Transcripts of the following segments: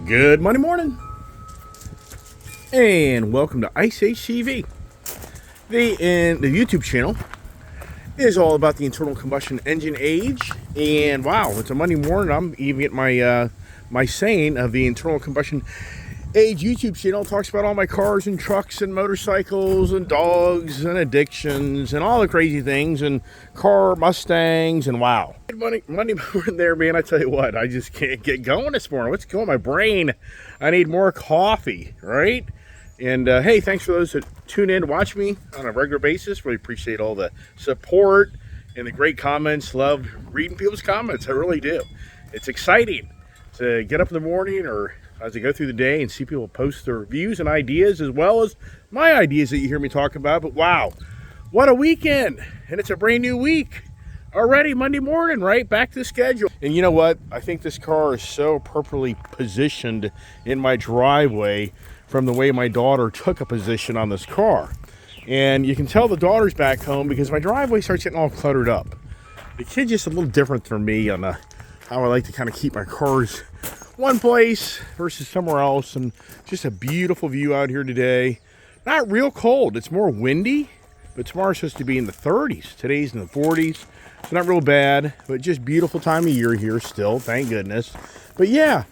Good Monday morning, and welcome to Ice Age TV. The YouTube channel is all about the internal combustion engine age, and wow, it's a Monday morning. I'm even getting my saying of the internal combustion age YouTube channel. It talks about all my cars and trucks and motorcycles and dogs and addictions and all the crazy things and car Mustangs and wow. Monday morning there, man. I tell you what, I just can't get going this morning. What's going on my brain? I need more coffee, right? And hey, thanks for those that tune in to watch me on a regular basis. Really appreciate all the support and the great comments. Love reading people's comments. I really do. It's exciting to get up in the morning or as I go through the day and see people post their views and ideas as well as my ideas that you hear me talk about. But wow, what a weekend. And it's a brand new week already, Monday morning, right? Back to the schedule. And you know what? I think this car is so appropriately positioned in my driveway from the way my daughter took a position on this car. And you can tell the daughter's back home because my driveway starts getting all cluttered up. The kid's just a little different from me on how I like to kind of keep my cars one place versus somewhere else. And just a beautiful view out here today. Not real cold. It's more windy, but tomorrow's supposed to be in the 30s. Today's in the 40s. It's not real bad, but just beautiful time of year here still, thank goodness. But yeah,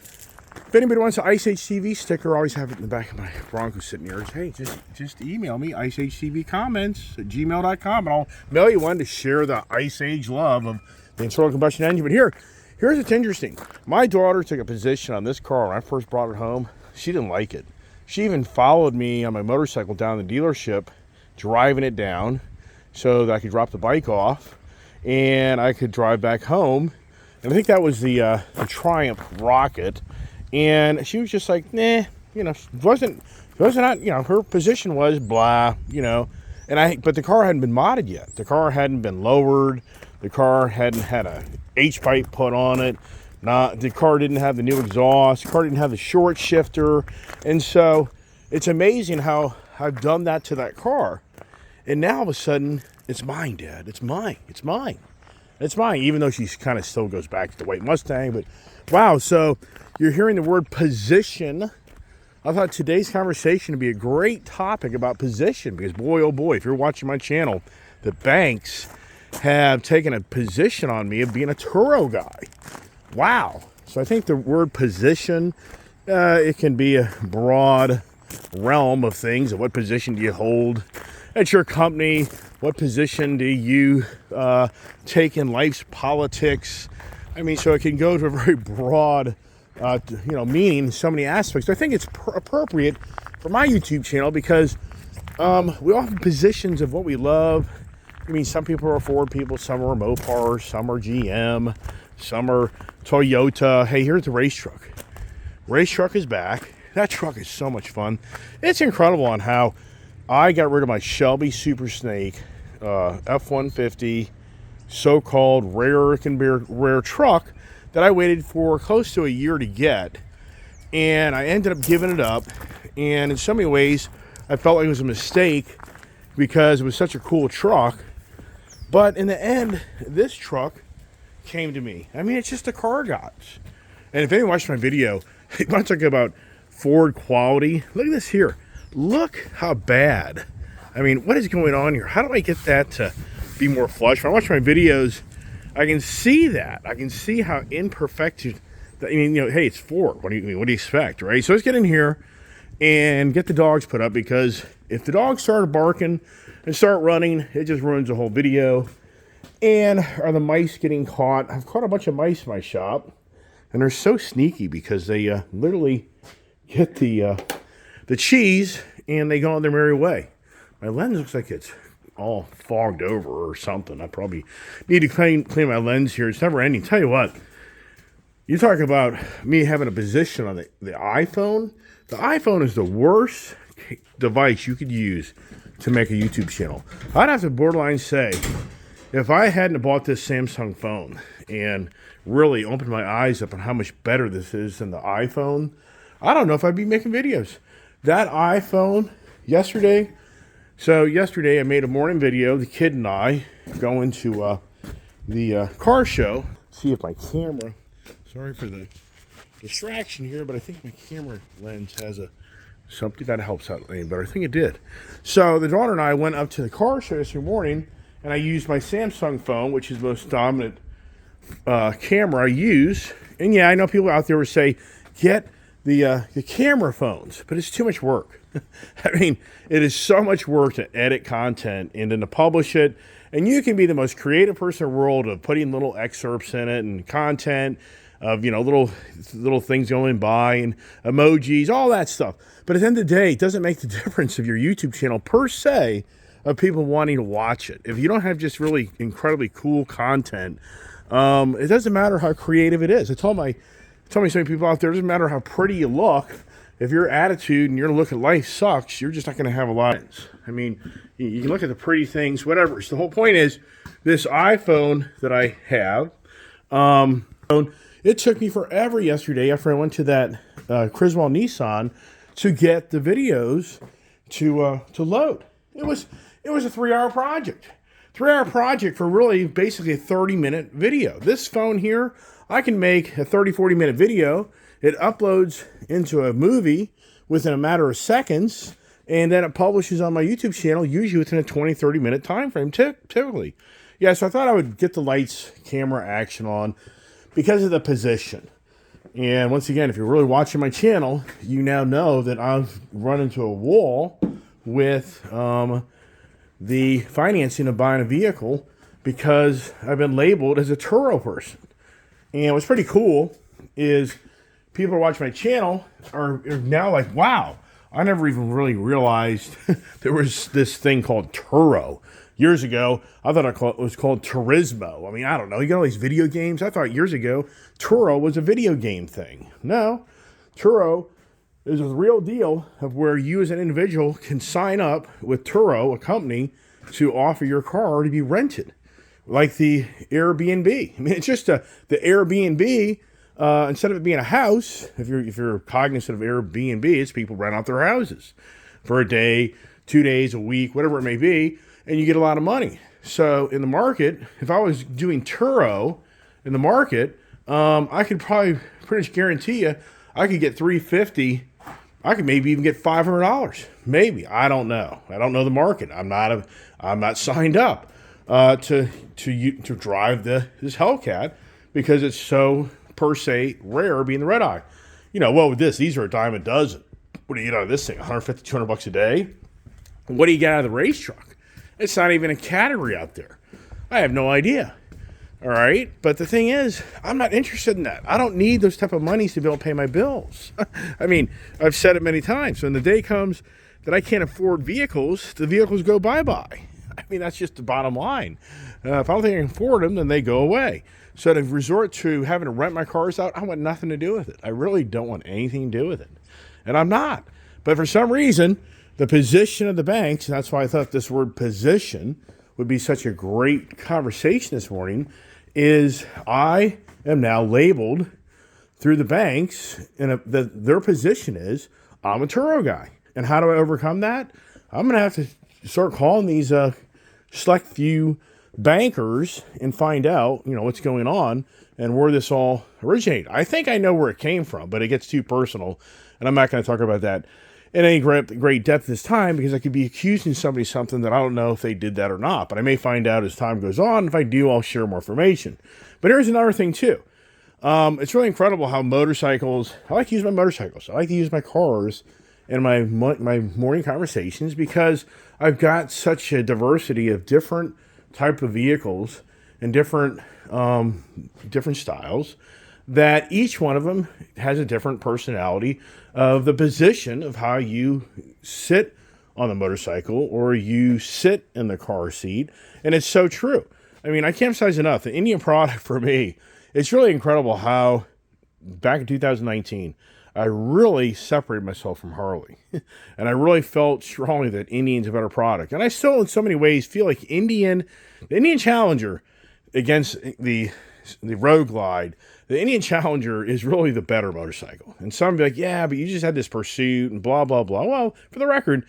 if anybody wants an Ice Age TV sticker, I always have it in the back of my Bronco sitting here. Hey, just email me, iceagetvcomments@gmail.com, and I'll mail you one to share the Ice Age love of the internal combustion engine. But here's what's interesting. My daughter took a position on this car when I first brought it home. She didn't like it. She even followed me on my motorcycle down the dealership, driving it down so that I could drop the bike off and I could drive back home. And I think that was the Triumph Rocket. And she was just like, nah, wasn't her position was blah, but the car hadn't been modded yet. The car hadn't been lowered. The car hadn't had a H-pipe put on it. The car didn't have the new exhaust. The car didn't have the short shifter. And so it's amazing how I've done that to that car. And now all of a sudden, it's mine, Dad. It's mine. It's mine. It's mine, even though she kind of still goes back to the white Mustang. But wow, so you're hearing the word position. I thought today's conversation would be a great topic about position because boy, oh boy, if you're watching my channel, the banks have taken a position on me of being a Turo guy. Wow. So I think the word position, it can be a broad realm of things. Of what position do you hold at your company? What position do you take in life's politics? I mean, so it can go to a very broad, meaning in so many aspects. I think it's appropriate for my YouTube channel because we all have positions of what we love. I mean, some people are Ford people, some are Mopar, some are GM, some are Toyota. Hey, here's the race truck. Race truck is back. That truck is so much fun. It's incredible on how I got rid of my Shelby Super Snake F-150 so-called rare truck that I waited for close to a year to get, and I ended up giving it up. And in so many ways I felt like it was a mistake because it was such a cool truck, but in the end this truck came to me. I mean, it's just a car gods. And if anyone watched my video, you want to talk about Ford quality, look at this here. Look how bad. I mean, what is going on here? How do I get that to be more flush? When I watch my videos, I can see that. I can see how imperfect. Hey, it's Ford. What do you expect, right? So let's get in here and get the dogs put up because if the dogs start barking and start running, it just ruins the whole video. And are the mice getting caught? I've caught a bunch of mice in my shop, and they're so sneaky because they literally get the cheese and they go on their merry way. My lens looks like it's all fogged over or something. I probably need to clean my lens here. It's never ending. Tell you what, you talk about me having a position on the iPhone. The iPhone is the worst device you could use to make a YouTube channel. I'd have to borderline say, if I hadn't bought this Samsung phone and really opened my eyes up on how much better this is than the iPhone, I don't know if I'd be making videos. That iPhone yesterday I made a morning video, the kid and I going to the car show. See if my camera, sorry for the distraction here, but I think my camera lens has something that helps out any better. I think it did. So the daughter and I went up to the car show yesterday morning, and I used my Samsung phone, which is the most dominant camera I use. And yeah, I know people out there would say, get the camera phones, but it's too much work. I mean, it is so much work to edit content and then to publish it. And you can be the most creative person in the world of putting little excerpts in it and content of, little things going by and emojis, all that stuff. But at the end of the day, it doesn't make the difference of your YouTube channel per se of people wanting to watch it. If you don't have just really incredibly cool content, it doesn't matter how creative it is. I told so many people out there, it doesn't matter how pretty you look. If your attitude and your look at life sucks, you're just not going to have a lot of sense. I mean, you can look at the pretty things, whatever. So the whole point is, this iPhone that I have, it took me forever yesterday after I went to that Criswell Nissan to get the videos to load. It was a 3-hour project. 3-hour project for really basically a 30-minute video. This phone here, I can make a 30, 40-minute video. It uploads into a movie within a matter of seconds, and then it publishes on my YouTube channel, usually within a 20, 30-minute time frame, typically. Yeah, so I thought I would get the lights, camera action on because of the position. And once again, if you're really watching my channel, you now know that I've run into a wall with the financing of buying a vehicle because I've been labeled as a Turo person. And what's pretty cool is people who watch my channel are now like, wow, I never even really realized there was this thing called Turo. Years ago, I thought it was called Turismo. I mean, I don't know. You got all these video games. I thought years ago Turo was a video game thing. No, Turo is a real deal of where you as an individual can sign up with Turo, a company, to offer your car to be rented, like the Airbnb. I mean, it's just the Airbnb. Instead of it being a house, if you're cognizant of Airbnb, it's people rent out their houses for a day, 2 days, a week, whatever it may be, and you get a lot of money. So in the market, if I was doing Turo in the market, I could probably pretty much guarantee you I could get $350. I could maybe even get $500. Maybe. I don't know. I don't know the market. I'm not signed up to drive this Hellcat because it's so per se rare being the red eye. What with this? These are a dime a dozen. What do you get out of this thing? 150, 200 bucks a day? What do you get out of the race truck? It's not even a category out there. I have no idea. All right. But the thing is, I'm not interested in that. I don't need those type of monies to be able to pay my bills. I mean, I've said it many times. When the day comes that I can't afford vehicles, the vehicles go bye-bye. I mean, that's just the bottom line. If I don't think I can afford them, then they go away. So to resort to having to rent my cars out, I want nothing to do with it. I really don't want anything to do with it. And I'm not. But for some reason, the position of the banks, and that's why I thought this word position would be such a great conversation this morning, is I am now labeled through the banks, and their position is I'm a Turo guy. And how do I overcome that? I'm going to have to start calling these select few bankers and find out, what's going on and where this all originated. I think I know where it came from, but it gets too personal, and I'm not going to talk about that in any great depth this time because I could be accusing somebody of something that I don't know if they did that or not. But I may find out as time goes on. If I do, I'll share more information. But here's another thing too. It's really incredible how motorcycles. I like to use my motorcycles. I like to use my cars in my morning conversations because I've got such a diversity of different type of vehicles and different styles that each one of them has a different personality of the position of how you sit on the motorcycle or you sit in the car seat. And it's so true. I mean, I can't emphasize enough. The Indian product for me, it's really incredible how back in 2019, I really separated myself from Harley. And I really felt strongly that Indian's a better product. And I still, in so many ways, feel like the Indian Challenger against the Road Glide, the Indian Challenger is really the better motorcycle. And some be like, yeah, but you just had this Pursuit and blah, blah, blah. Well, for the record,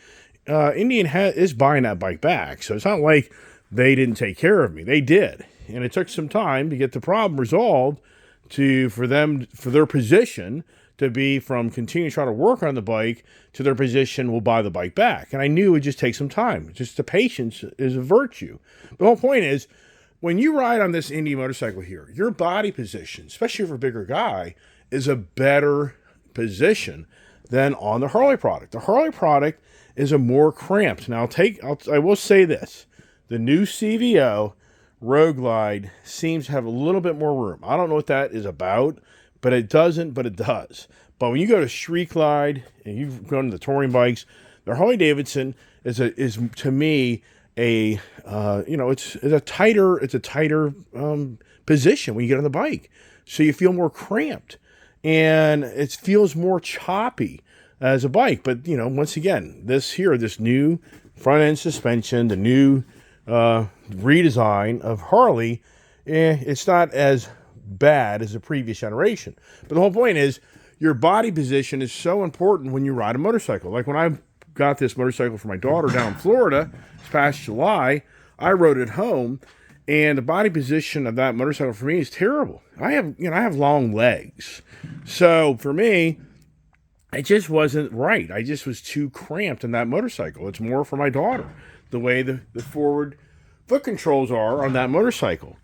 Indian is buying that bike back. So it's not like they didn't take care of me. They did. And it took some time to get the problem resolved for their position to be from continuing to try to work on the bike to their position will buy the bike back. And I knew it would just take some time. Just the patience is a virtue. The whole point is, when you ride on this Indy motorcycle here, your body position, especially for a bigger guy, is a better position than on the Harley product. The Harley product is a more cramped. Now I will say this. The new CVO Road Glide seems to have a little bit more room. I don't know what that is about, but it doesn't, but it does. But when you go to Street Glide and you go to the touring bikes, the Harley Davidson is to me it's a tighter position when you get on the bike, so you feel more cramped and it feels more choppy as a bike. But once again, this new front end suspension, the new redesign of Harley, it's not as bad as the previous generation. But the whole point is, your body position is so important when you ride a motorcycle. Like when I got this motorcycle for my daughter down in Florida this past July, I rode it home, and the body position of that motorcycle for me is terrible. I have long legs, so for me, it just wasn't right. I just was too cramped in that motorcycle. It's more for my daughter, the way the forward foot controls are on that motorcycle.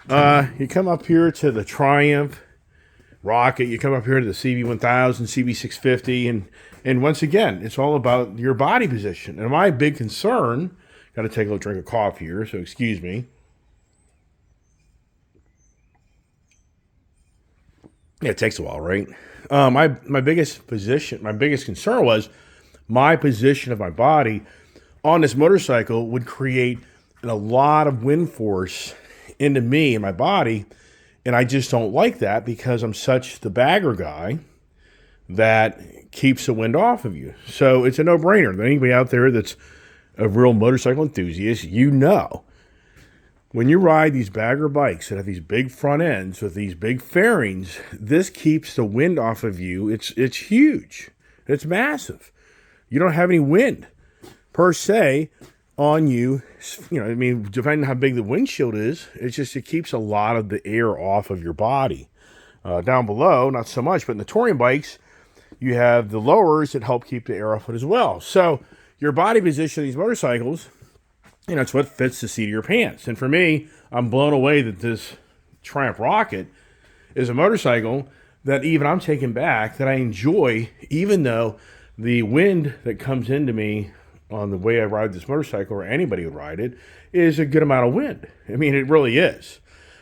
You come up here to the Triumph Rocket, you come up here to the CB1000, CB650, and once again, it's all about your body position. And my big concern, got to take a little drink of coffee here, so excuse me. Yeah, it takes a while, right? My biggest concern was my position of my body on this motorcycle would create a lot of wind force into me and my body, and I just don't like that because I'm such the bagger guy that keeps the wind off of you. So it's a no-brainer. Anybody out there that's a real motorcycle enthusiast, when you ride these bagger bikes that have these big front ends with these big fairings, this keeps the wind off of you. It's huge. It's massive. You don't have any wind per se on you. Depending on how big the windshield is, it keeps a lot of the air off of your body. Down below, not so much, but in the touring bikes, you have the lowers that help keep the air off it as well. So your body position of these motorcycles, it's what fits the seat of your pants. And for me, I'm blown away that this Triumph Rocket is a motorcycle that even I'm taking back, that I enjoy, even though the wind that comes into me on the way I ride this motorcycle, or anybody would ride it, is a good amount of wind. It really is.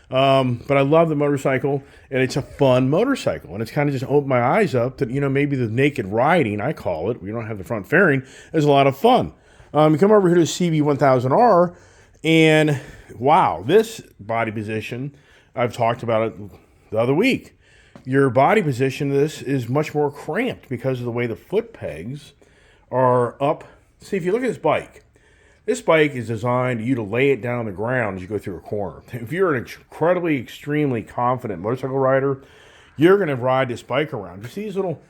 But I love the motorcycle, and it's a fun motorcycle. And it's kind of just opened my eyes up that, maybe the naked riding, I call it, we don't have the front fairing, is a lot of fun. You come over here to the CB1000R, and wow, this body position, I've talked about it the other week. Your body position of this is much more cramped because of the way the foot pegs are up. See, if you look at this bike is designed for you to lay it down on the ground as you go through a corner. If you're an extremely confident motorcycle rider, you're going to ride this bike around. You see these little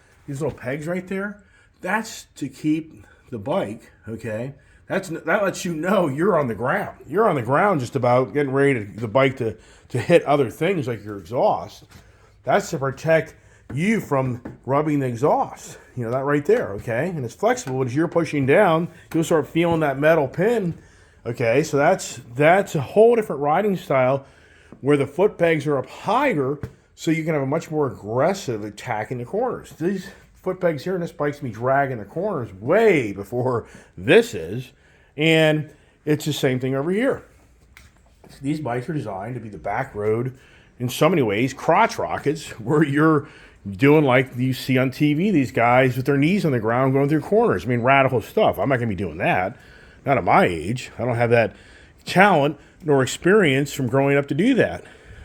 pegs right there? That's to keep the bike, okay? That lets you know you're on the ground. You're on the ground just about getting ready the bike to hit other things like your exhaust. That's to protect you from rubbing the exhaust. That right there, okay? And it's flexible. As you're pushing down, you'll start feeling that metal pin, okay? So that's a whole different riding style where the foot pegs are up higher so you can have a much more aggressive attack in the corners. These foot pegs here in this bike's me dragging the corners way before this is, and it's the same thing over here. These bikes are designed to be the back road in so many ways, crotch rockets, where you're doing like you see on TV, these guys with their knees on the ground going through corners. Radical stuff. I'm not going to be doing that. Not at my age. I don't have that talent nor experience from growing up to do that.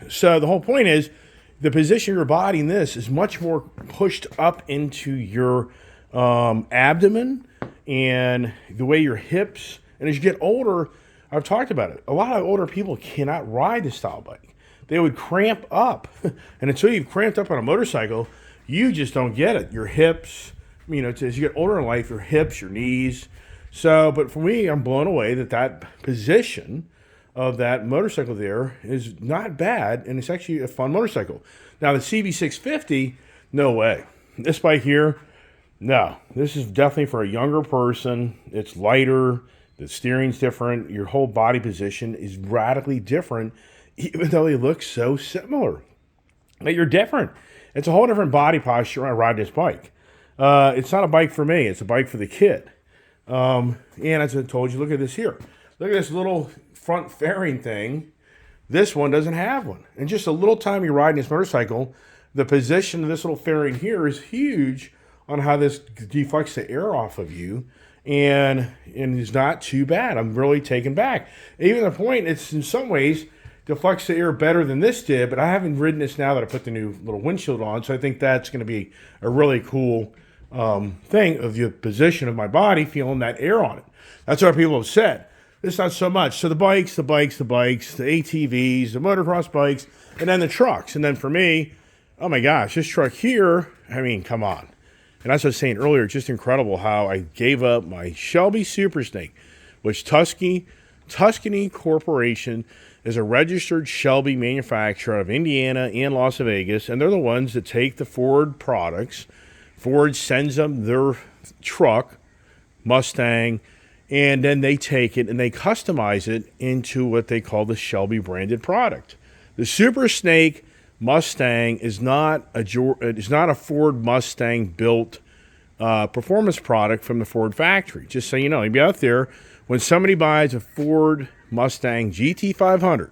So the whole point is, the position of your body in this is much more pushed up into your abdomen and the way your hips. And as you get older, I've talked about it. A lot of older people cannot ride this style bike. They would cramp up. And until you've cramped up on a motorcycle, you just don't get it. Your hips, as you get older in life, your hips, your knees. So, but for me, I'm blown away that position of that motorcycle there is not bad, and it's actually a fun motorcycle. Now the CB650, no way. This bike here, no. This is definitely for a younger person. It's lighter. The steering's different. Your whole body position is radically different, even though they look so similar. But you're different. It's a whole different body posture when I ride this bike. It's not a bike for me. It's a bike for the kid. And as I told you, look at this here. Look at this little front fairing thing. This one doesn't have one. And just a little time you're riding this motorcycle, the position of this little fairing here is huge on how this deflects the air off of you. And it's not too bad. I'm really taken back. Even the point, it's in some ways deflects the air better than this did, but I haven't ridden this now that I put the new little windshield on, so I think that's going to be a really cool thing of the position of my body, feeling that air on it. That's what people have said. It's not so much. So the bikes, the ATVs, the motocross bikes, and then the trucks. And then for me, oh my gosh, this truck here, I mean, come on. And as I was saying earlier, it's just incredible how I gave up my Shelby Super Snake, which Tuscany Corporation is a registered Shelby manufacturer out of Indiana and Las Vegas, and they're the ones that take the Ford products. Ford sends them their truck, Mustang, and then they take it and they customize it into what they call the Shelby branded product. The Super Snake Mustang is not a Ford Mustang built performance product from the Ford factory. Just so you know, you'd be out there when somebody buys a Ford Mustang GT500.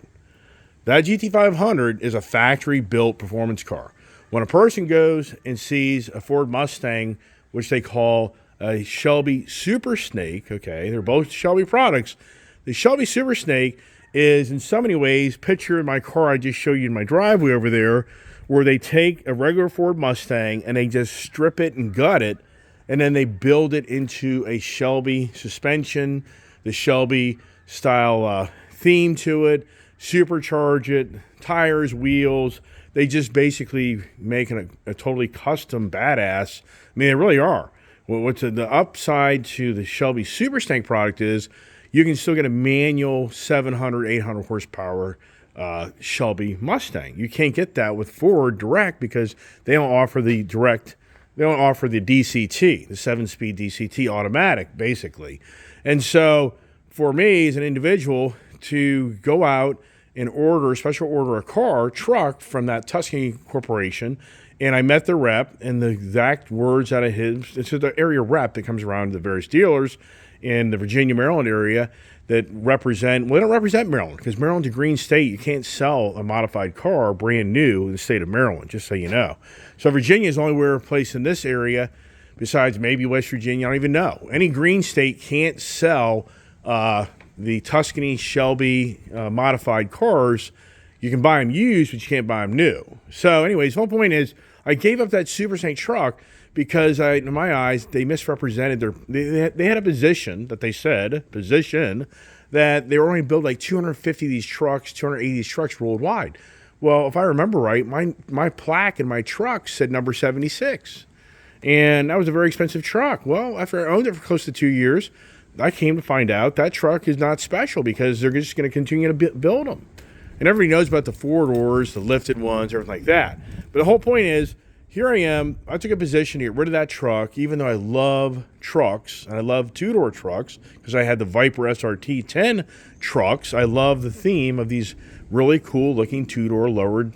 That GT500 is a factory built performance car. When a person goes and sees a Ford Mustang, which they call a Shelby Super Snake, okay, they're both Shelby products. The Shelby Super Snake is in so many ways, picture my car I just showed you in my driveway over there, where they take a regular Ford Mustang and they just strip it and gut it, and then they build it into a Shelby suspension, the Shelby style theme to it, supercharge it, tires, wheels. They just basically make a totally custom badass. I mean, they really are. What's the upside to the Shelby Super Snake product is you can still get a manual 700, 800 horsepower Shelby Mustang. You can't get that with Ford direct because they don't offer the direct. They don't offer the DCT, the 7-speed DCT automatic, basically. And so for me as an individual to go out and special order a truck from that Tuscany Corporation, and I met the rep, and the exact words out of his, it's the area rep that comes around to the various dealers in the Virginia, Maryland area that represent, well, they don't represent Maryland, because Maryland's a green state. You can't sell a modified car brand new in the state of Maryland, just so you know. So Virginia is the only place in this area, besides maybe West Virginia, I don't even know. Any green state can't sell the Tuscany Shelby modified cars. You can buy them used, but you can't buy them new. So anyways, the whole point is I gave up that Super Snake truck because in my eyes, they misrepresented they had a position that they said, that they were only build like 250 of these trucks, 280 of these trucks worldwide. Well, if I remember right, my plaque in my truck said number 76. And that was a very expensive truck. Well, after I owned it for close to 2 years, I came to find out that truck is not special because they're just going to continue to build them. And everybody knows about the four-doors, the lifted ones, everything like that. But the whole point is, here I am. I took a position to get rid of that truck, even though I love trucks, and I love two-door trucks, because I had the Viper SRT 10 trucks. I love the theme of these really cool-looking two-door lowered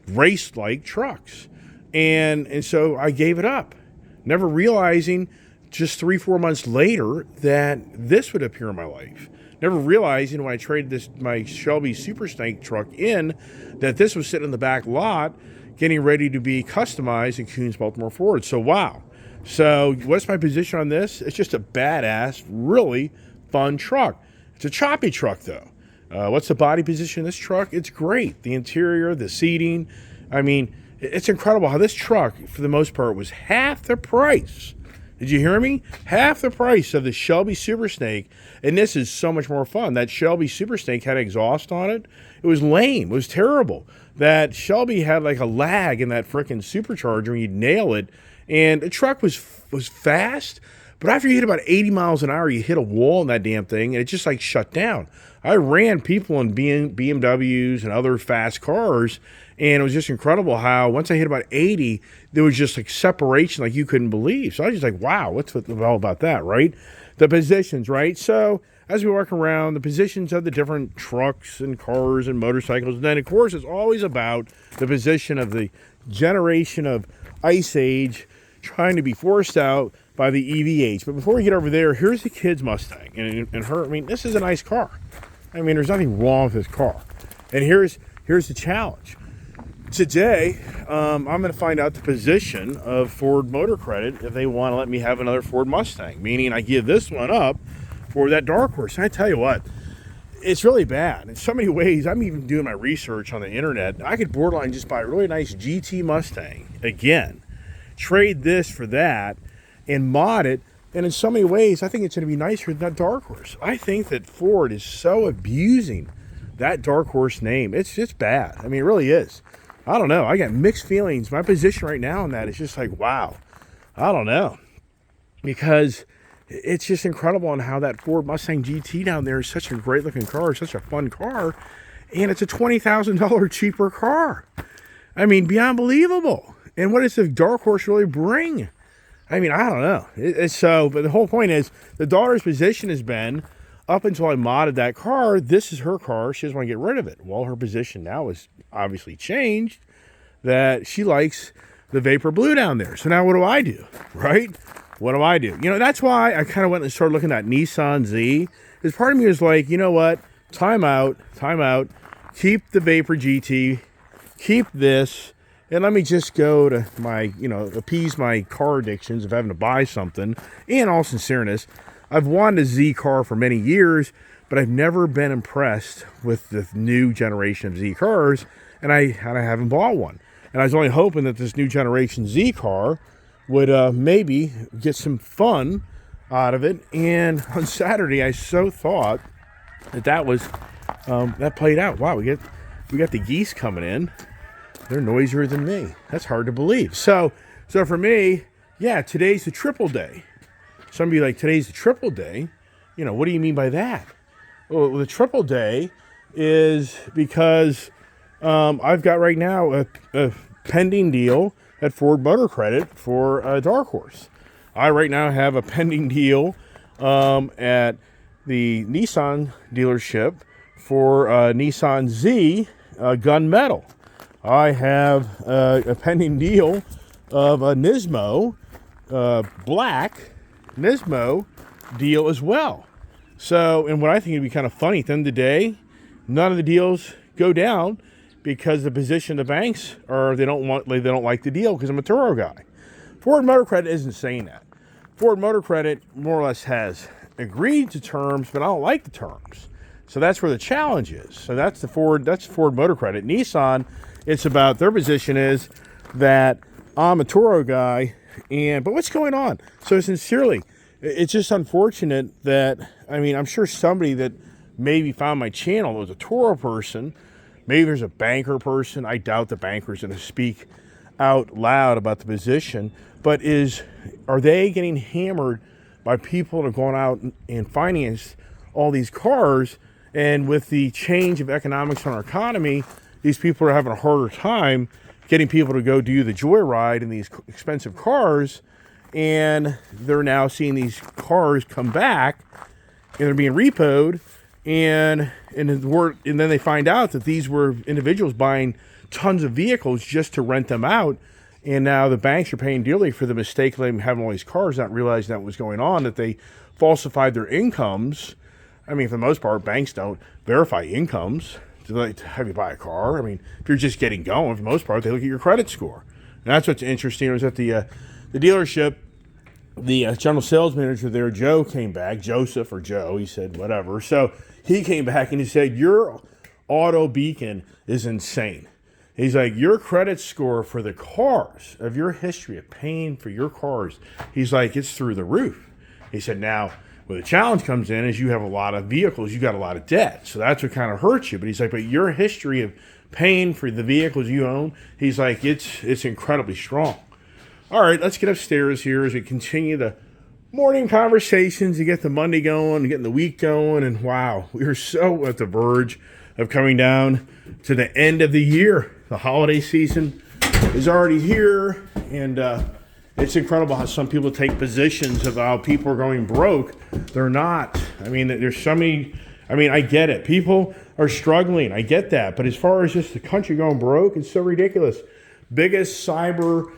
race-like trucks. And so I gave it up, never realizing just 3-4 months later that this would appear in my life. Never realizing when I traded my Shelby Super Snake truck in that this was sitting in the back lot getting ready to be customized in Koons Baltimore Ford. So wow. So what's my position on this? It's just a badass, really fun truck. It's a choppy truck though. What's the body position of this truck? It's great. The interior, the seating. I mean, it's incredible how this truck, for the most part, was half the price. Did you hear me? Half the price of the Shelby Super Snake, and this is so much more fun. That Shelby Super Snake had exhaust on it. It was lame. It was terrible. That Shelby had like a lag in that freaking supercharger, and you'd nail it. And the truck was fast, But after you hit about 80 miles an hour, you hit a wall in that damn thing, and it just like shut down. I ran people in BMWs and other fast cars, and it was just incredible how once I hit about 80, there was just like separation like you couldn't believe. So I was just like, wow, what's all about that, right? The positions, right? So as we walk around, the positions of the different trucks and cars and motorcycles, and then of course it's always about the position of the generation of Ice Age trying to be forced out by the EV age. But before we get over there, here's the kid's Mustang. And her, I mean, this is a nice car. I mean, there's nothing wrong with this car. And here's the challenge. Today, I'm going to find out the position of Ford Motor Credit if they want to let me have another Ford Mustang, meaning I give this one up for that Dark Horse. And I tell you what, it's really bad. In so many ways, I'm even doing my research on the internet. I could borderline just buy a really nice GT Mustang again, trade this for that, and mod it. And in so many ways, I think it's going to be nicer than that Dark Horse. I think that Ford is so abusing that Dark Horse name. It's just bad. I mean, it really is. I don't know. I got mixed feelings. My position right now on that is just like, wow. I don't know. Because it's just incredible on how that Ford Mustang GT down there is such a great looking car, such a fun car, and it's a $20,000 cheaper car. I mean, beyond believable. And what does the Dark Horse really bring? I mean, I don't know. It's so, but the whole point is the daughter's position has been, up until I modded that car, this is her car. She doesn't want to get rid of it. Well, her position now is obviously changed, that she likes the Vapor Blue down there. So now what do? Right? What do I do? You know, that's why I kind of went and started looking at Nissan Z. Because part of me was like, you know what? Time out. Keep the Vapor GT. Keep this. And let me just go to my, appease my car addictions of having to buy something. In all sincereness, I've wanted a Z car for many years, but I've never been impressed with the new generation of Z cars, and I haven't bought one. And I was only hoping that this new generation Z car would maybe get some fun out of it. And on Saturday, I so thought that was that played out. Wow, we got the geese coming in. They're noisier than me. That's hard to believe. So for me, yeah, today's the triple day. Somebody like, today's the triple day. What do you mean by that? Well, the triple day is because I've got right now a pending deal at Ford Motor Credit for a Dark Horse. I right now have a pending deal at the Nissan dealership for Nissan Z gunmetal. I have a pending deal of a Nismo black Nismo deal as well. So, and what I think would be kind of funny, at the end of the day, none of the deals go down because the position of the banks are they don't like the deal because I'm a Turo guy. Ford Motor Credit isn't saying that. Ford Motor Credit more or less has agreed to terms, but I don't like the terms. So that's where the challenge is. So that's Ford Motor Credit. Nissan, it's about their position is that I'm a Turo guy, but what's going on? So sincerely, it's just unfortunate that, I'm sure somebody that maybe found my channel was a Turo person. Maybe there's a banker person. I doubt the banker's going to speak out loud about the position. But are they getting hammered by people that are going out and finance all these cars? And with the change of economics in our economy, these people are having a harder time getting people to go do the joyride in these expensive cars. And they're now seeing these cars come back and they're being repoed. And then they find out that these were individuals buying tons of vehicles just to rent them out. And now the banks are paying dearly for the mistake of them having all these cars, not realizing that was going on, that they falsified their incomes. For the most part, banks don't verify incomes to have you buy a car. If you're just getting going, for the most part, they look at your credit score. And that's what's interesting. Was at the dealership, the general sales manager there, Joe, came back. Joseph or Joe, he said whatever. So he came back and he said, your auto beacon is insane. He's like, your credit score for the cars, of your history of paying for your cars, he's like, it's through the roof. He said, now, where the challenge comes in is you have a lot of vehicles, you got a lot of debt. So that's what kind of hurts you. But he's like, but your history of paying for the vehicles you own, he's like, it's incredibly strong. All right, let's get upstairs here as we continue the morning conversations. You get the Monday going, getting the week going, and wow, we are so at the verge of coming down to the end of the year. The holiday season is already here, and it's incredible how some people take positions of how people are going broke. They're not. I mean, there's so many. I mean, I get it. People are struggling. I get that. But as far as just the country going broke, it's so ridiculous. Biggest cyber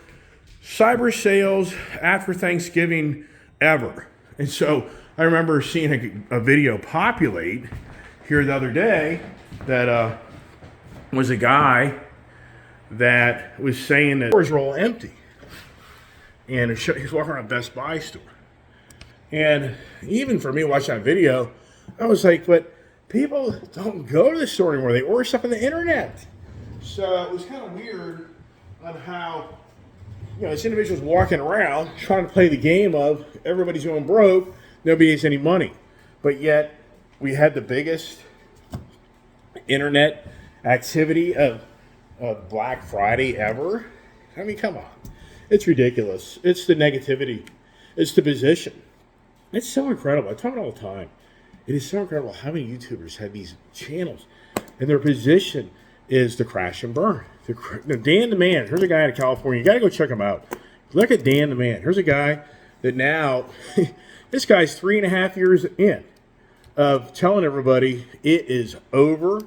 sales after Thanksgiving ever. And so I remember seeing a video populate here the other day that was a guy that was saying that stores were all empty. And he was walking around a Best Buy store. And even for me watching that video, I was like, but people don't go to the store anymore. They order stuff on the internet. So it was kind of weird on how, this individual's walking around trying to play the game of everybody's going broke, nobody has any money. But yet we had the biggest internet activity of Black Friday ever. I mean, come on. It's ridiculous. It's the negativity. It's the position. It's so incredible. I talk it all the time. It is so incredible how many YouTubers have these channels, and their position is to crash and burn. Dan the Man, here's a guy out of California. You got to go check him out. Look at Dan the Man. Here's a guy that now, this guy's 3.5 years in of telling everybody it is over.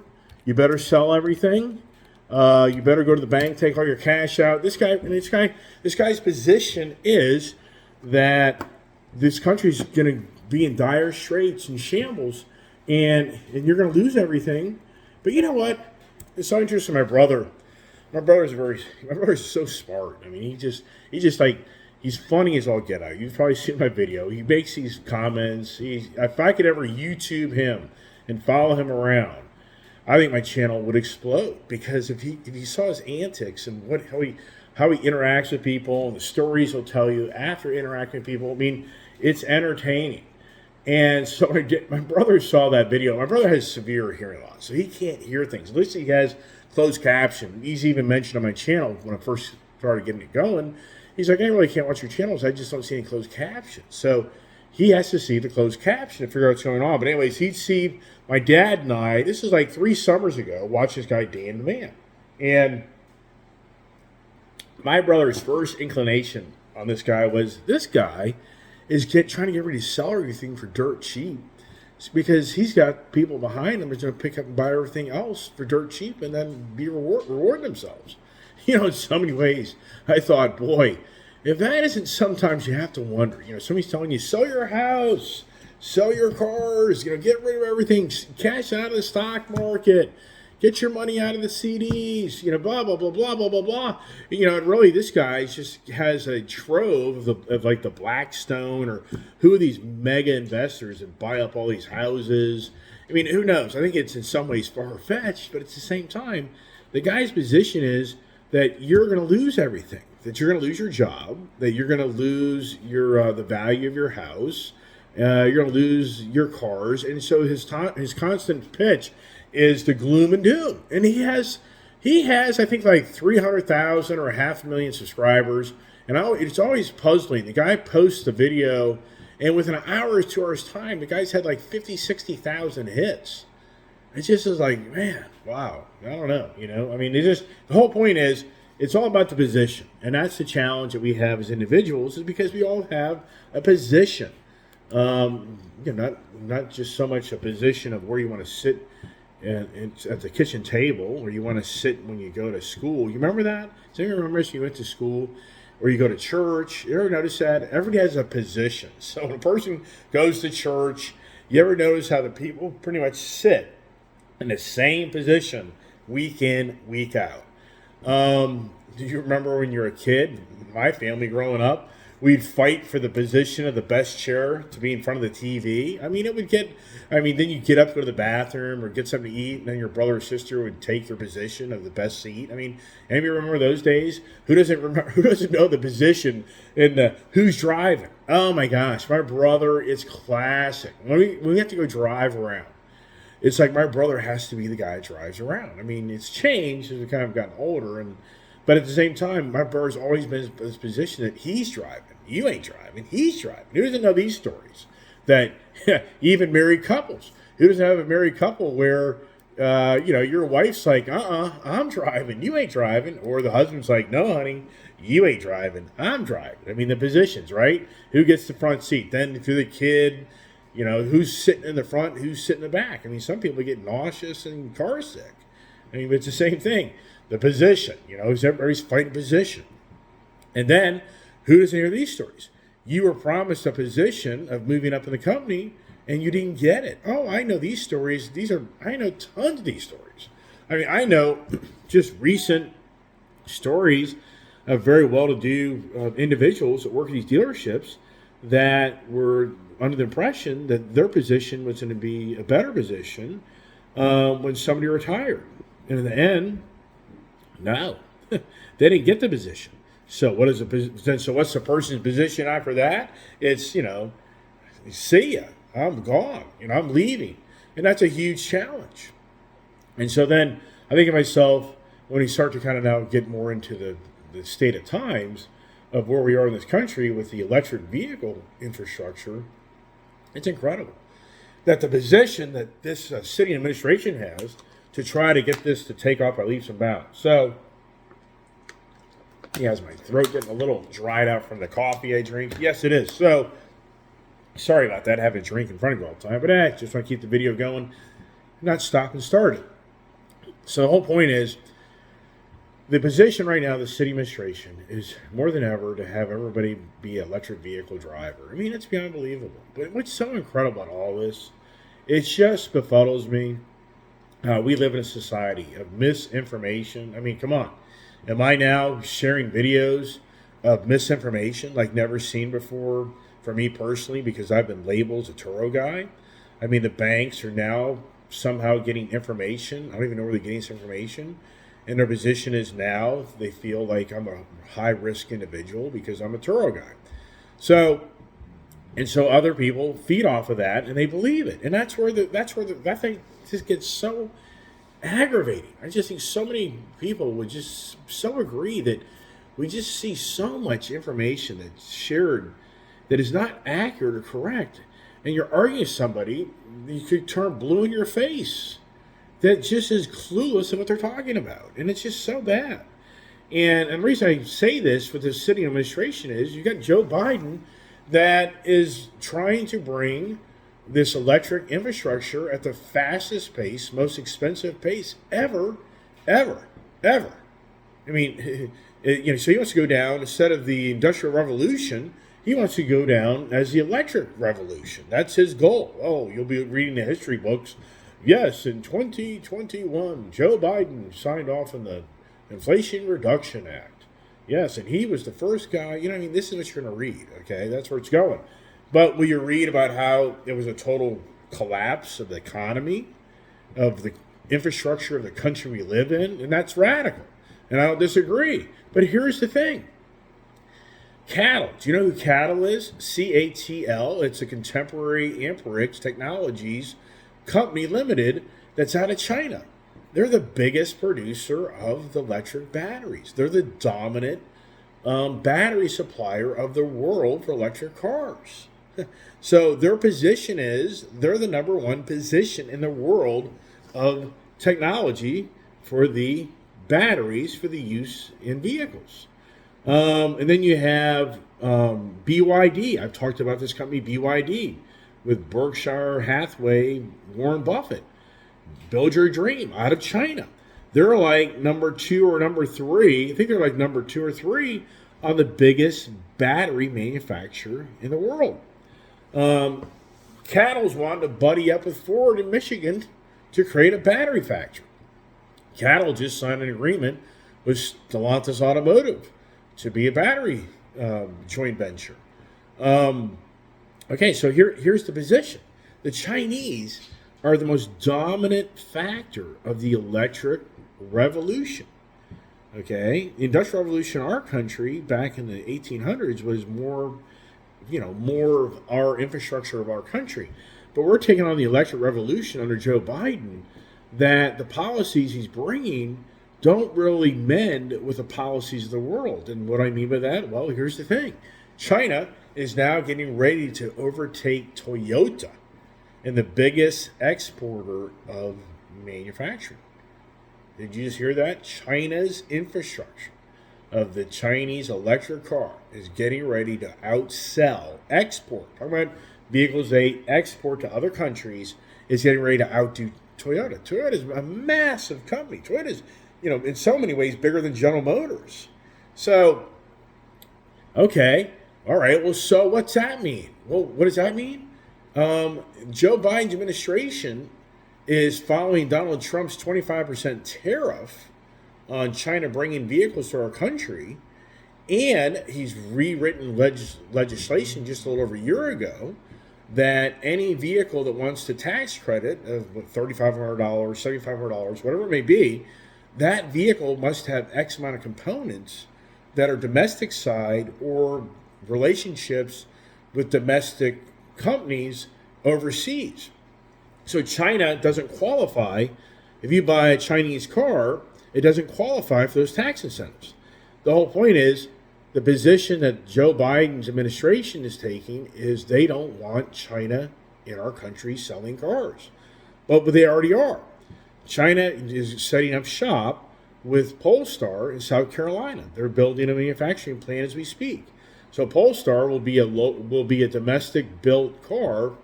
You better sell everything. You better go to the bank, take all your cash out. This guy's position is that this country's going to be in dire straits and shambles, and you're going to lose everything. But you know what? It's so interesting. My brother. My brother's so smart. I mean, he's funny as all get out. You've probably seen my video. He makes these comments. If I could ever YouTube him and follow him around, I think my channel would explode, because if he saw his antics and how he interacts with people and the stories he'll tell you after interacting with people, I mean, it's entertaining. And so my brother saw that video. My brother has severe hearing loss, so he can't hear things. At least he has closed caption. He's even mentioned on my channel when I first started getting it going. He's like, I really can't watch your channels. I just don't see any closed captions. So he has to see the closed caption to figure out what's going on. But anyways, he'd see my dad and I, this is like 3 summers ago, watch this guy, Dan the Man. And my brother's first inclination on this guy was, this guy is trying to get ready to sell everything for dirt cheap. It's because he's got people behind him who's going to pick up and buy everything else for dirt cheap and then be reward themselves. In so many ways, I thought, boy, if that isn't, sometimes you have to wonder. Somebody's telling you, sell your house, sell your cars, get rid of everything, cash out of the stock market, get your money out of the CDs, blah, blah, blah, blah, blah, blah, blah. And really, this guy just has a trove of like the Blackstone, or who are these mega investors that buy up all these houses. I mean, who knows? I think it's in some ways far-fetched, but at the same time, the guy's position is that you're going to lose everything, that you're going to lose your job, that you're going to lose your the value of your house, you're going to lose your cars. And so his constant pitch is the gloom and doom. And he has I think like 300,000 or 500,000 subscribers. And it's always puzzling. The guy posts a video, and within an hour or 2 hours time, the guy's had like 50,000-60,000 hits. It just is like, man, wow. I don't know. I mean, the whole point is, it's all about the position. And that's the challenge that we have as individuals, is because we all have a position. Not just so much a position of where you want to sit at the kitchen table, where you want to sit when you go to school. You remember that? Does anyone remember this? You went to school, or you go to church. You ever notice that? Everybody has a position. So when a person goes to church, you ever notice how the people pretty much sit in the same position week in, week out? Do you remember when you were a kid? My family growing up, we'd fight for the position of the best chair to be in front of the TV. I mean, then you'd get up, go to the bathroom, or get something to eat, and then your brother or sister would take your position of the best seat. I mean, anybody remember those days? Who doesn't know the position in who's driving? Oh my gosh, my brother is classic. When we have to go drive around, it's like my brother has to be the guy that drives around. I mean, it's changed as we've kind of gotten older, but at the same time, my brother's always been in this position that he's driving. You ain't driving. He's driving. Who doesn't know these stories? That even married couples. Who doesn't have a married couple where, your wife's like, I'm driving. You ain't driving. Or the husband's like, no, honey, you ain't driving. I'm driving. I mean, the positions, right? Who gets the front seat? Then through the kid, who's sitting in the front, who's sitting in the back. I mean, some people get nauseous and car sick. I mean, it's the same thing. The position, everybody's fighting position. And then, who doesn't hear these stories? You were promised a position of moving up in the company, and you didn't get it. Oh, I know these stories. I know tons of these stories. I mean, I know just recent stories of very well-to-do individuals that work at these dealerships that were under the impression that their position was going to be a better position when somebody retired. And in the end, no, they didn't get the position. So what's the person's position after that? It's, see ya, I'm gone, I'm leaving. And that's a huge challenge. And so then I think of myself, when you start to kind of now get more into the state of times of where we are in this country with the electric vehicle infrastructure, it's incredible that the position that this city administration has to try to get this to take off by leaps and bounds. So, is my throat getting a little dried out from the coffee I drink? Yes, it is. So, sorry about that, having a drink in front of you all the time. But just want to keep the video going, not stop and start it. So the whole point is, the position right now, the city administration, is more than ever to have everybody be an electric vehicle driver. I mean, it's beyond unbelievable. But what's so incredible about all this, it just befuddles me. We live in a society of misinformation. I mean, come on. Am I now sharing videos of misinformation like never seen before for me personally because I've been labeled as a Turo guy? I mean, the banks are now somehow getting information. I don't even know where they're getting this information. And their position is now they feel like I'm a high-risk individual because I'm a Turo guy. So other people feed off of that and they believe it. And that's where that thing just gets so aggravating. I just think so many people would just so agree that we just see so much information that's shared that is not accurate or correct. And you're arguing with somebody, you could turn blue in your face that just is clueless in what they're talking about. And it's just so bad. And the reason I say this with the city administration is you got Joe Biden that is trying to bring this electric infrastructure at the fastest pace, most expensive pace ever. I mean, so he wants to go down, instead of the Industrial Revolution, he wants to go down as the electric revolution. That's his goal. Oh, you'll be reading the history books. Yes, in 2021, Joe Biden signed off on the Inflation Reduction Act. Yes, and he was the first guy. This is what you're going to read, okay? That's where it's going. But will you read about how it was a total collapse of the economy, of the infrastructure of the country we live in? And that's radical. And I don't disagree. But here's the thing. CATL. Do you know who CATL is? CATL. It's a Contemporary Amperix Technologies Company Limited that's out of China. They're the biggest producer of the electric batteries. They're the dominant battery supplier of the world for electric cars. So their position is they're the number one position in the world of technology for the batteries for the use in vehicles. And then you have BYD. I've talked about this company, BYD, with Berkshire Hathaway, Warren Buffett. Build your dream out of China. They're like number 2 or number 3. I think they're like number 2 or 3 on the biggest battery manufacturer in the world. CATL's wanting to buddy up with Ford in Michigan to create a battery factory. CATL just signed an agreement with Stellantis Automotive to be a battery joint venture. Okay, so here's the position. The Chinese are the most dominant factor of the electric revolution. Okay, the Industrial Revolution in our country back in the 1800s was more of our infrastructure of our country. But we're taking on the electric revolution under Joe Biden, that the policies he's bringing don't really mend with the policies of the world. And what I mean by that, well, here's the thing. China is now getting ready to overtake Toyota and the biggest exporter of manufacturing. Did you just hear that? China's infrastructure of the Chinese electric car is getting ready to outsell, export. Talking about vehicles they export to other countries, is getting ready to outdo Toyota. Toyota is a massive company. Toyota is, in so many ways bigger than General Motors. So, okay, all right. Well, so what's that mean? Well, what does that mean? Joe Biden's administration is following Donald Trump's 25% tariff on China bringing vehicles to our country, and he's rewritten legislation just a little over a year ago that any vehicle that wants the tax credit of $3,500, $7,500, whatever it may be, that vehicle must have X amount of components that are domestic side or relationships with domestic companies overseas. So China doesn't qualify. If you buy a Chinese car, it doesn't qualify for those tax incentives. The whole point is the position that Joe Biden's administration is taking is they don't want China in our country selling cars. But they already are. China is setting up shop with Polestar in South Carolina. They're building a manufacturing plant as we speak. So Polestar will be a domestic built car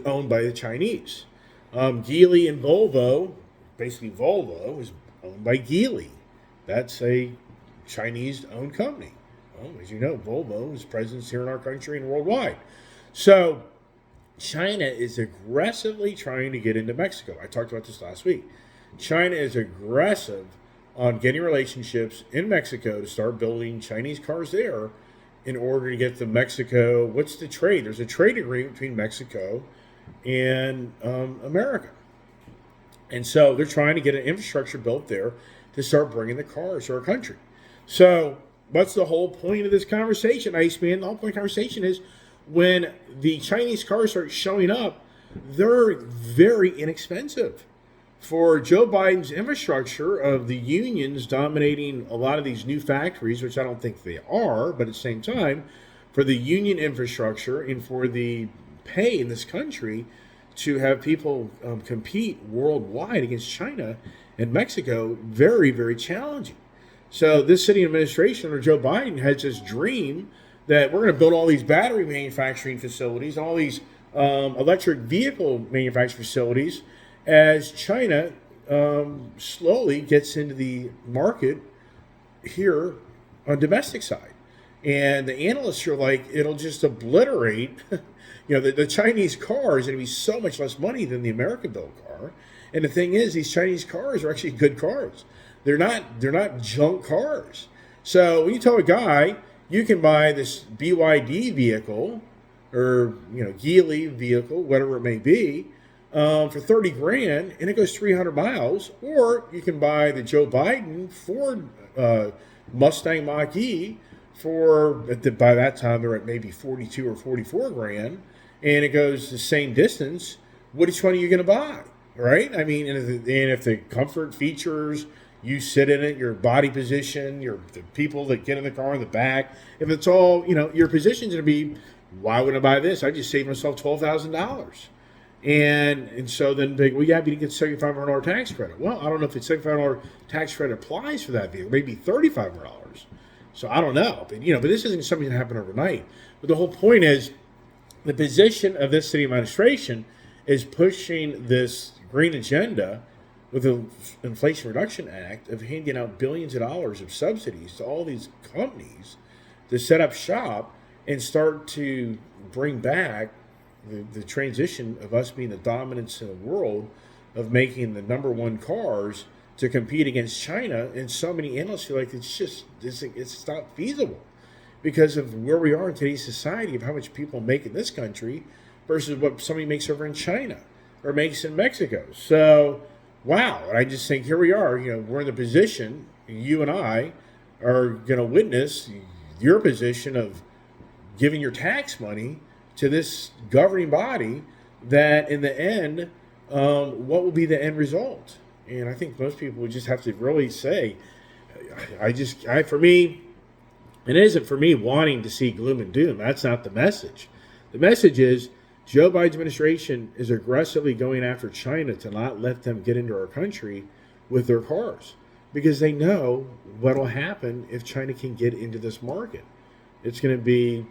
owned by the Chinese. Geely and Volvo, basically Volvo is owned by Geely. That's a Chinese-owned company. Well, as you know, Volvo has presence here in our country and worldwide. So China is aggressively trying to get into Mexico. I talked about this last week. China is aggressive on getting relationships in Mexico to start building Chinese cars there in order to get to Mexico. What's the trade? There's a trade agreement between Mexico and America. And so they're trying to get an infrastructure built there to start bringing the cars to our country. So what's the whole point of this conversation, Iceman? The whole point of the conversation is when the Chinese cars start showing up, they're very inexpensive. For Joe Biden's infrastructure of the unions dominating a lot of these new factories, which I don't think they are, but at the same time, for the union infrastructure and for the pay in this country to have people compete worldwide against China and Mexico, very, very challenging. So this sitting administration under Joe Biden has this dream that we're going to build all these battery manufacturing facilities, all these electric vehicle manufacturing facilities, as China slowly gets into the market here on domestic side. And the analysts are like, it'll just obliterate, the Chinese car is going to be so much less money than the American-built car. And the thing is, these Chinese cars are actually good cars. They're not junk cars. So when you tell a guy you can buy this BYD vehicle or Geely vehicle, whatever it may be, for $30,000 and it goes 300 miles, or you can buy the Joe Biden Ford Mustang Mach-E for, by that time they're at maybe 42 or 44 grand, and it goes the same distance. Which one are you going to buy, right? I mean, and if the comfort features, you sit in it, your body position, the people that get in the car in the back, if it's all, your position's going to be, why would I buy this? I just saved myself $12,000. And so then they, well, yeah, but you get $7,500 tax credit. Well, I don't know if the $7,500 tax credit applies for that vehicle, maybe $3,500. So I don't know, but but this isn't something that happened overnight. But the whole point is, the position of this city administration is pushing this green agenda with the Inflation Reduction Act of handing out billions of dollars of subsidies to all these companies to set up shop and start to bring back the transition of us being the dominance in the world of making the number one cars to compete against China. And so many analysts feel like it's not feasible because of where we are in today's society, of how much people make in this country versus what somebody makes over in China or makes in Mexico. So, wow. And I just think here we are, we're in the position, you and I are going to witness your position of giving your tax money to this governing body that in the end, what will be the end result? And I think most people would just have to really say, for me, And it isn't for me wanting to see gloom and doom. That's not the message. The message is Joe Biden's administration is aggressively going after China to not let them get into our country with their cars because they know what will happen if China can get into this market. It's going to be,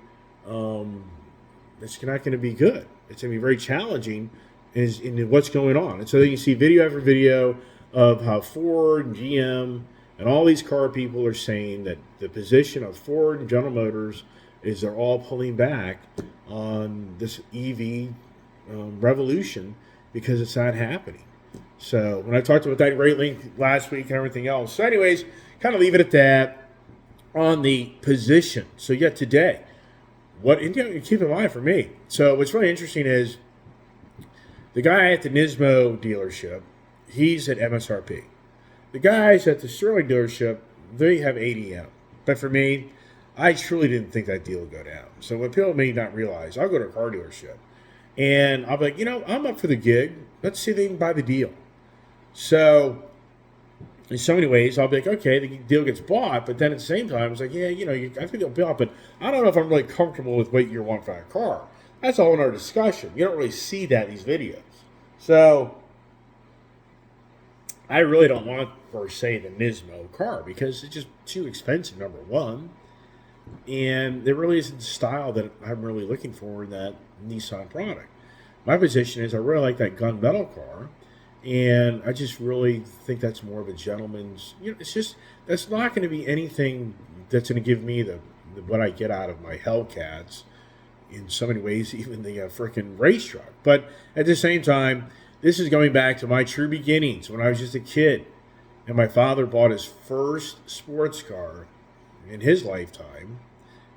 it's not going to be good. It's going to be very challenging in what's going on. And so you see video after video of how Ford and GM and all these car people are saying that the position of Ford and General Motors is they're all pulling back on this EV revolution because it's not happening. So when I talked about that great link last week and everything else. So anyways, kind of leave it at that on the position. So yeah, today, keep in mind for me. So what's really interesting is the guy at the Nismo dealership, he's at MSRP. The guys at the Sterling dealership, they have ADM. But for me, I truly didn't think that deal would go down. So what people may not realize, I'll go to a car dealership and I'll be like, I'm up for the gig. Let's see if they can buy the deal. So in so many ways, I'll be like, okay, the deal gets bought, but then at the same time, it's like, yeah, I think they'll bought, but I don't know if I'm really comfortable with what you want for that car. That's all in our discussion. You don't really see that in these videos. So I really don't want, per se, the Nismo car because it's just too expensive, number one. And there really isn't the style that I'm really looking for in that Nissan product. My position is I really like that gunmetal car. And I just really think that's more of a gentleman's, it's just, that's not going to be anything that's going to give me the what I get out of my Hellcats in so many ways, even the freaking race truck. But at the same time, this is going back to my true beginnings when I was just a kid. And my father bought his first sports car in his lifetime,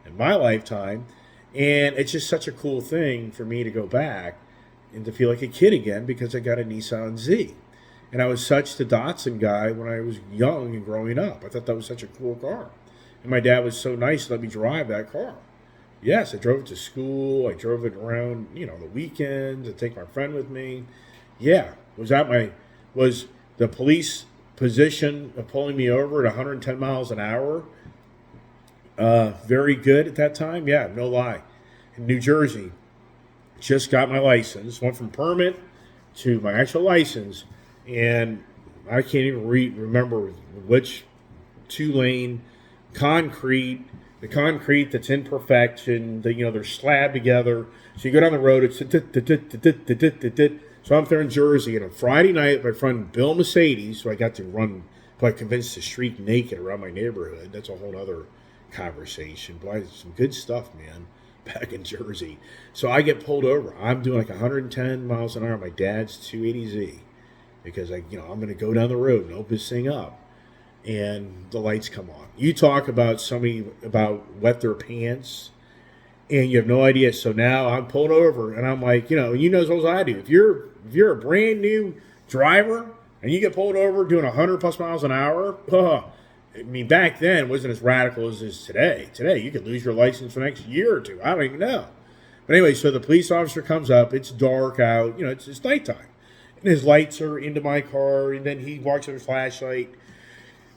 in my lifetime. And it's just such a cool thing for me to go back and to feel like a kid again because I got a Nissan Z. And I was such the Datsun guy when I was young and growing up. I thought that was such a cool car. And my dad was so nice to let me drive that car. Yes, I drove it to school. I drove it around, the weekends. I'd take my friend with me. Yeah. Was the police position of pulling me over at 110 miles an hour very good at that time? Yeah, no lie. In New Jersey, just got my license, went from permit to my actual license, and I can't even remember which two-lane concrete, the concrete that's in perfection, they're slabbed together. So you go down the road, it's so I'm there in Jersey, and on Friday night, my friend Bill Mercedes, who I got to run, who I convinced to streak naked around my neighborhood. That's a whole other conversation. But some good stuff, man, back in Jersey. So I get pulled over. I'm doing like 110 miles an hour. My dad's 280Z because I'm going to go down the road and open this thing up, and the lights come on. You talk about somebody about wet their pants, and you have no idea. So now I'm pulled over, and I'm like, you know as well as I do. If you're a brand new driver and you get pulled over doing 100 plus miles an hour, back then it wasn't as radical as it is today. Today you could lose your license for the next year or two. I don't even know. But anyway, so the police officer comes up. It's dark out. It's nighttime, and his lights are into my car. And then he walks with a flashlight,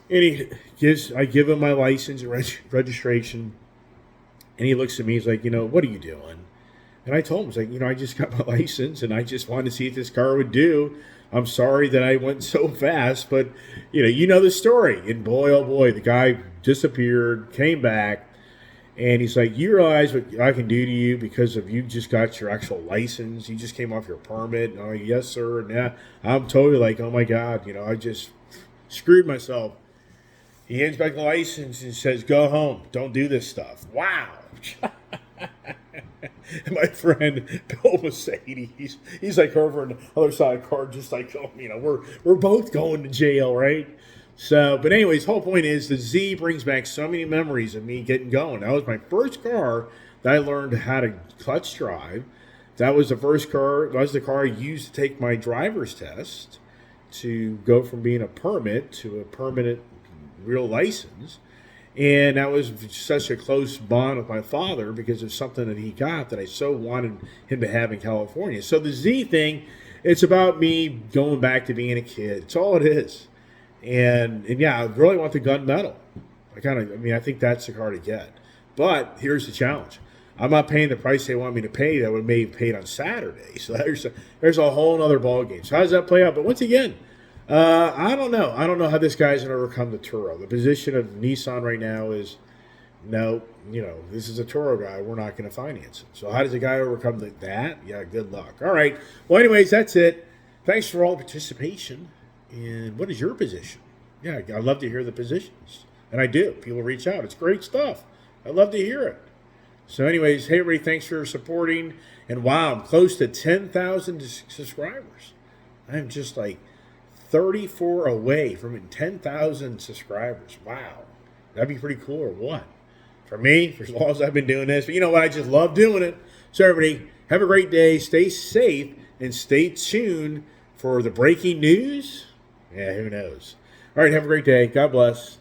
and I give him my license and registration. And he looks at me. He's like, what are you doing? And I told him, I was like, I just got my license, and I just wanted to see if this car would do. I'm sorry that I went so fast, but, you know the story. And boy, oh boy, the guy disappeared, came back, and he's like, you realize what I can do to you because of you just got your actual license. You just came off your permit. And I'm like, yes, sir. And yeah, I'm totally like, oh, my God, I just screwed myself. He hands back the license and says, go home. Don't do this stuff. Wow. And my friend Bill Mercedes, he's like over on the other side of the car, just like, we're both going to jail, right? So, but anyways, the whole point is the Z brings back so many memories of me getting going. That was my first car that I learned how to clutch drive. That was the first car. That was the car I used to take my driver's test to go from being a permit to a permanent real license. And that was such a close bond with my father because of something that he got that I so wanted him to have in California. So the Z thing, it's about me going back to being a kid. It's all it is. And yeah, I really want the gunmetal. I think that's the car to get. But here's the challenge. I'm not paying the price they want me to pay that would may have paid on Saturday. So there's a whole other ball game. So how does that play out? But once again, I don't know. I don't know how this guy's going to overcome the Turo. The position of Nissan right now is, no, this is a Turo guy. We're not going to finance it. So how does a guy overcome that? Yeah, good luck. All right. Well, anyways, that's it. Thanks for all the participation. And what is your position? Yeah, I'd love to hear the positions. And I do. People reach out. It's great stuff. I'd love to hear it. So anyways, hey, everybody, thanks for supporting. And wow, I'm close to 10,000 subscribers. I'm just like 34 away from 10,000 subscribers. Wow. That'd be pretty cool or what? For me, for as long as I've been doing this. But you know what? I just love doing it. So everybody, have a great day. Stay safe and stay tuned for the breaking news. Yeah, who knows? All right, have a great day. God bless.